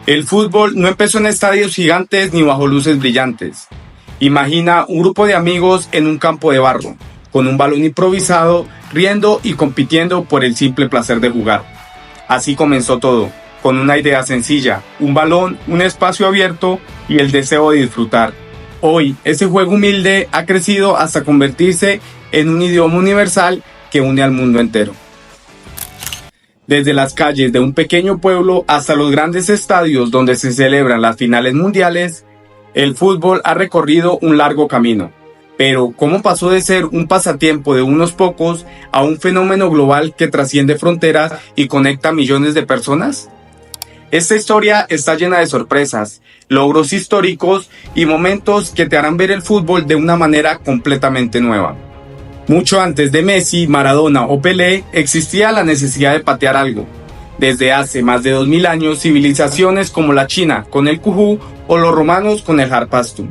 El fútbol no empezó en estadios gigantes ni bajo luces brillantes. Imagina un grupo de amigos en un campo de barro, con un balón improvisado, riendo y compitiendo por el simple placer de jugar. Así comenzó todo, con una idea sencilla, un balón, un espacio abierto y el deseo de disfrutar. Hoy, ese juego humilde ha crecido hasta convertirse en un idioma universal que une al mundo entero. Desde las calles de un pequeño pueblo hasta los grandes estadios donde se celebran las finales mundiales, el fútbol ha recorrido un largo camino. Pero, ¿cómo pasó de ser un pasatiempo de unos pocos a un fenómeno global que trasciende fronteras y conecta a millones de personas? Esta historia está llena de sorpresas, logros históricos y momentos que te harán ver el fútbol de una manera completamente nueva. Mucho antes de Messi, Maradona o Pelé, existía la necesidad de patear algo. Desde hace más de 2000 años, civilizaciones como la China con el Kuju o los romanos con el Harpastum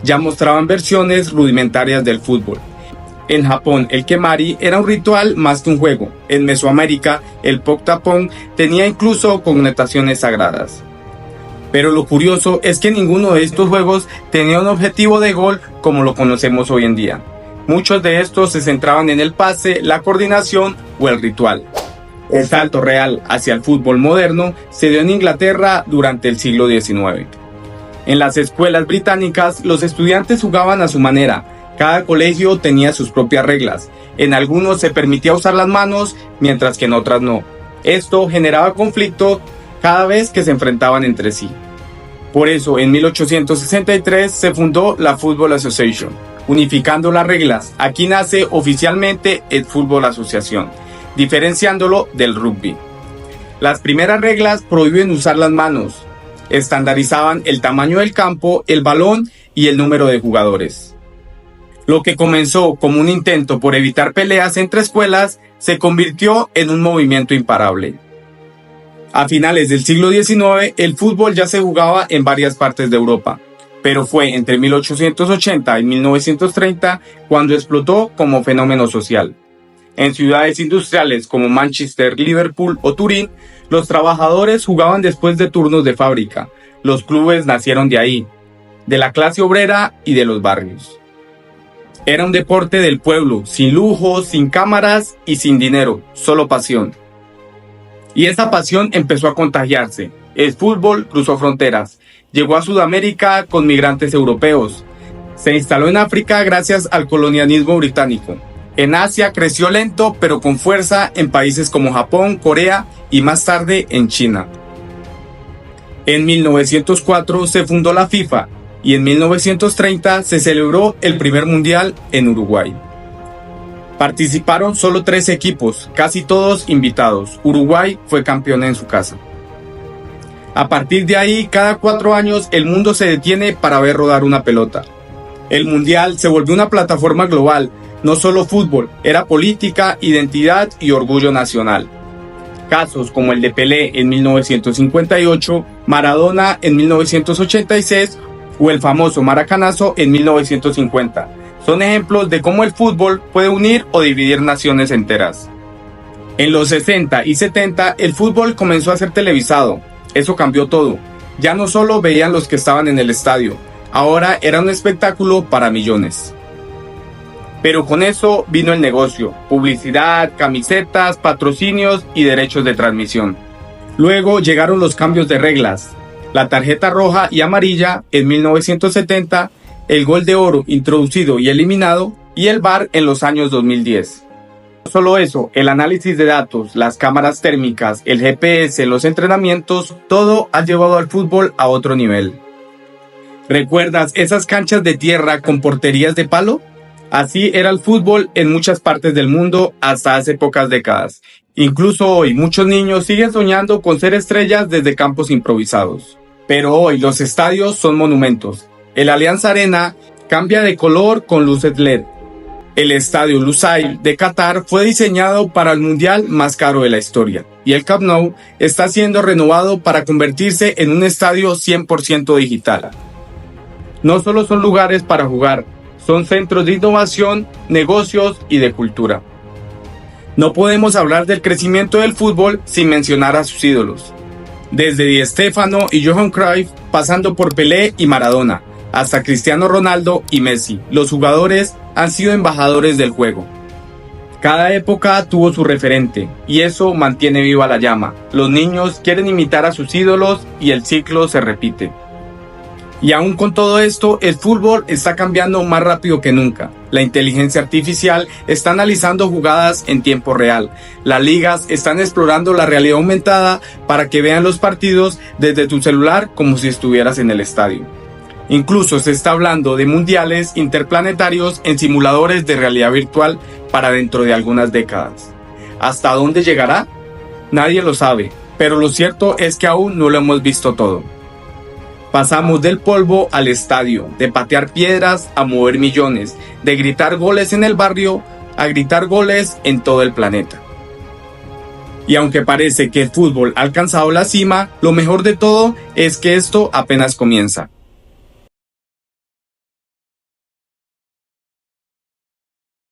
ya mostraban versiones rudimentarias del fútbol. En Japón, el Kemari era un ritual más que un juego. En Mesoamérica, el Pok-Tapong tenía incluso connotaciones sagradas. Pero lo curioso es que ninguno de estos juegos tenía un objetivo de gol como lo conocemos hoy en día. Muchos de estos se centraban en el pase, la coordinación o el ritual. El salto real hacia el fútbol moderno se dio en Inglaterra durante el siglo XIX. En las escuelas británicas, los estudiantes jugaban a su manera. Cada colegio tenía sus propias reglas. En algunos se permitía usar las manos, mientras que en otras no. Esto generaba conflicto cada vez que se enfrentaban entre sí. Por eso, en 1863 se fundó la Football Association, unificando las reglas. Aquí nace oficialmente el Fútbol Asociación, diferenciándolo del rugby. Las primeras reglas prohíben usar las manos, estandarizaban el tamaño del campo, el balón y el número de jugadores. Lo que comenzó como un intento por evitar peleas entre escuelas se convirtió en un movimiento imparable. A finales del siglo XIX, el fútbol ya se jugaba en varias partes de Europa, pero fue entre 1880 y 1930 cuando explotó como fenómeno social. En ciudades industriales como Manchester, Liverpool o Turín, los trabajadores jugaban después de turnos de fábrica. Los clubes nacieron de ahí, de la clase obrera y de los barrios. Era un deporte del pueblo, sin lujos, sin cámaras y sin dinero, solo pasión. Y esa pasión empezó a contagiarse. El fútbol cruzó fronteras, llegó a Sudamérica con migrantes europeos. Se instaló en África gracias al colonialismo británico. En Asia creció lento pero con fuerza en países como Japón, Corea y más tarde en China. En 1904 se fundó la FIFA y en 1930 se celebró el primer mundial en Uruguay. Participaron solo 3 equipos, casi todos invitados. Uruguay fue campeón en su casa. A partir de ahí, cada 4 años el mundo se detiene para ver rodar una pelota. El mundial se volvió una plataforma global. No solo fútbol, era política, identidad y orgullo nacional. Casos como el de Pelé en 1958, Maradona en 1986 o el famoso Maracanazo en 1950 son ejemplos de cómo el fútbol puede unir o dividir naciones enteras. En los 60 y 70 el fútbol comenzó a ser televisado. Eso cambió todo. Ya no solo veían los que estaban en el estadio, ahora era un espectáculo para millones. Pero con eso vino el negocio, publicidad, camisetas, patrocinios y derechos de transmisión. Luego llegaron los cambios de reglas, la tarjeta roja y amarilla en 1970, el gol de oro introducido y eliminado y el VAR en los años 2010. No solo eso, el análisis de datos, las cámaras térmicas, el GPS, los entrenamientos, todo ha llevado al fútbol a otro nivel. ¿Recuerdas esas canchas de tierra con porterías de palo? Así era el fútbol en muchas partes del mundo hasta hace pocas décadas. Incluso hoy muchos niños siguen soñando con ser estrellas desde campos improvisados. Pero hoy los estadios son monumentos. El Allianz Arena cambia de color con luces LED. El estadio Lusail de Qatar fue diseñado para el mundial más caro de la historia. Y el Camp Nou está siendo renovado para convertirse en un estadio 100% digital. No solo son lugares para jugar, son centros de innovación, negocios y de cultura. No podemos hablar del crecimiento del fútbol sin mencionar a sus ídolos. Desde Di Stéfano y Johan Cruyff, pasando por Pelé y Maradona, hasta Cristiano Ronaldo y Messi, los jugadores han sido embajadores del juego. Cada época tuvo su referente, y eso mantiene viva la llama. Los niños quieren imitar a sus ídolos y el ciclo se repite. Y aún con todo esto, el fútbol está cambiando más rápido que nunca. La inteligencia artificial está analizando jugadas en tiempo real. Las ligas están explorando la realidad aumentada para que vean los partidos desde tu celular como si estuvieras en el estadio. Incluso se está hablando de mundiales interplanetarios en simuladores de realidad virtual para dentro de algunas décadas. ¿Hasta dónde llegará? Nadie lo sabe, pero lo cierto es que aún no lo hemos visto todo. Pasamos del polvo al estadio, de patear piedras a mover millones, de gritar goles en el barrio a gritar goles en todo el planeta. Y aunque parece que el fútbol ha alcanzado la cima, lo mejor de todo es que esto apenas comienza.